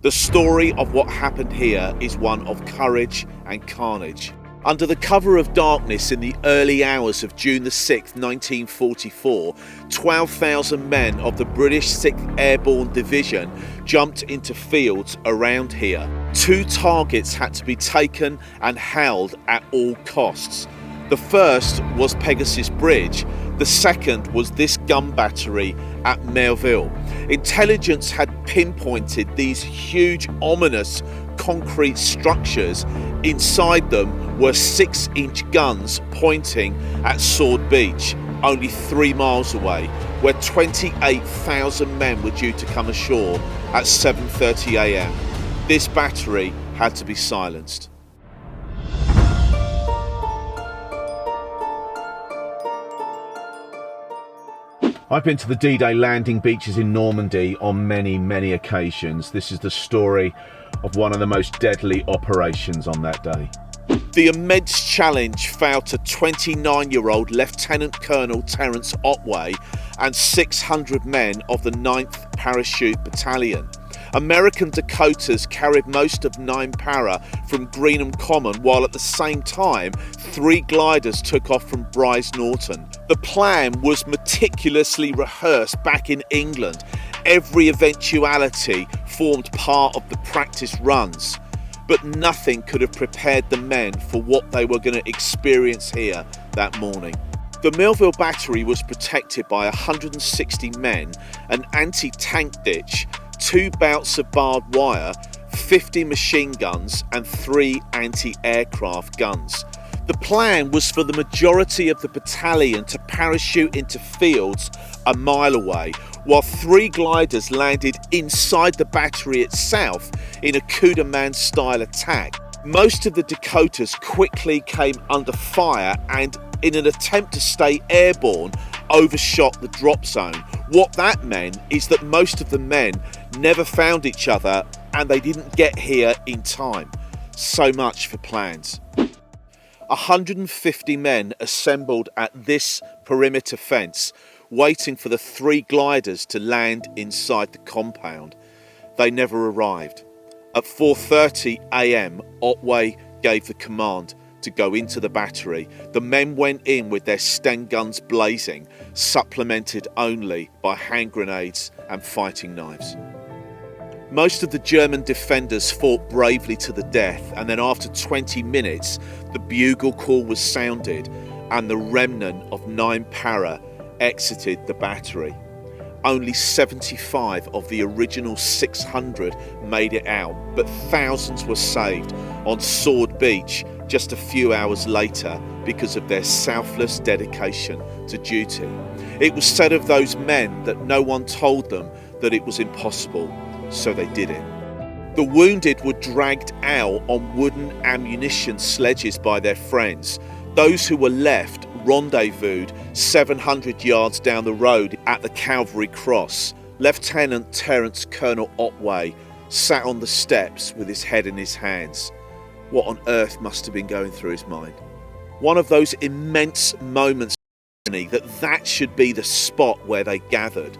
The story of what happened here is one of courage and carnage. Under the cover of darkness in the early hours of June the 6th, 1944, 12,000 men of the British 6th Airborne Division jumped into fields around here. 2 targets had to be taken and held at all costs. The first was Pegasus Bridge. The second was this gun battery at Merville. Intelligence had pinpointed these huge, ominous concrete structures. Inside them were 6-inch guns pointing at Sword Beach, only 3 miles away, where 28,000 men were due to come ashore at 7:30 a.m. This battery had to be silenced. I've been to the D-Day landing beaches in Normandy on many occasions. This is the story of one of the most deadly operations on that day. The immense challenge fell to 29-year-old Lieutenant Colonel Terence Otway and 600 men of the 9th Parachute Battalion. American Dakotas carried most of 9 para from Greenham Common, while at the same time 3 gliders took off from Brize Norton. The plan was meticulously rehearsed back in England. Every eventuality formed part of the practice runs, but nothing could have prepared the men for what they were going to experience here that morning. The Merville Battery was protected by 160 men, an anti-tank ditch, 2 bouts of barbed wire, 50 machine guns and 3 anti-aircraft guns. The plan was for the majority of the battalion to parachute into fields a mile away, while 3 gliders landed inside the battery itself in a coup de main style attack. Most of the Dakotas quickly came under fire and, in an attempt to stay airborne, overshot the drop zone. What that meant is that most of the men never found each other and they didn't get here in time. So much for plans. 150 men assembled at this perimeter fence, waiting for the 3 gliders to land inside the compound. They never arrived. At 4:30 a.m, Otway gave the command to go into the battery. The men went in with their Sten guns blazing, supplemented only by hand grenades and fighting knives. Most of the German defenders fought bravely to the death, and then after 20 minutes the bugle call was sounded and the remnant of 9 para exited the battery. Only 75 of the original 600 made it out, but thousands were saved on Sword Beach just a few hours later because of their selfless dedication to duty. It was said of those men that no one told them that it was impossible, so they did it. The wounded were dragged out on wooden ammunition sledges by their friends. Those who were left rendezvoused 700 yards down the road at the Calvary cross. Lieutenant Terence Colonel Otway sat on the steps with his head in his hands. What on earth must have been going through his mind? One of those immense moments that should be the spot where they gathered,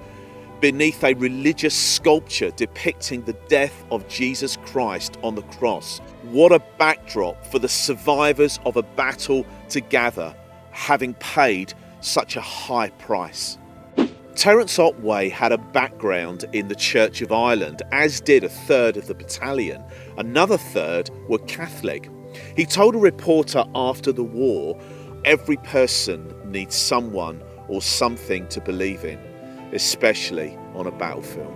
beneath a religious sculpture depicting the death of Jesus Christ on the cross. What a backdrop for the survivors of a battle to gather, having paid such a high price. Terence Otway had a background in the Church of Ireland, as did a third of the battalion. Another third were Catholic. He told a reporter after the war, every person needs someone or something to believe in, especially on a battlefield.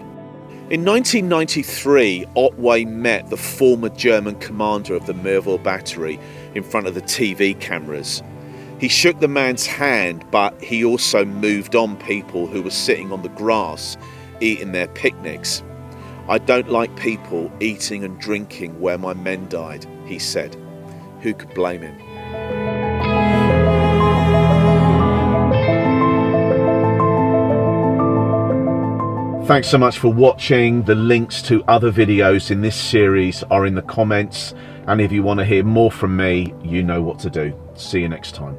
In 1993, Otway met the former German commander of the Merville Battery in front of the TV cameras. He shook the man's hand, but he also moved on people who were sitting on the grass, eating their picnics. "I don't like people eating and drinking where my men died," he said. Who could blame him? Thanks so much for watching. The links to other videos in this series are in the comments. And if you want to hear more from me, you know what to do. See you next time.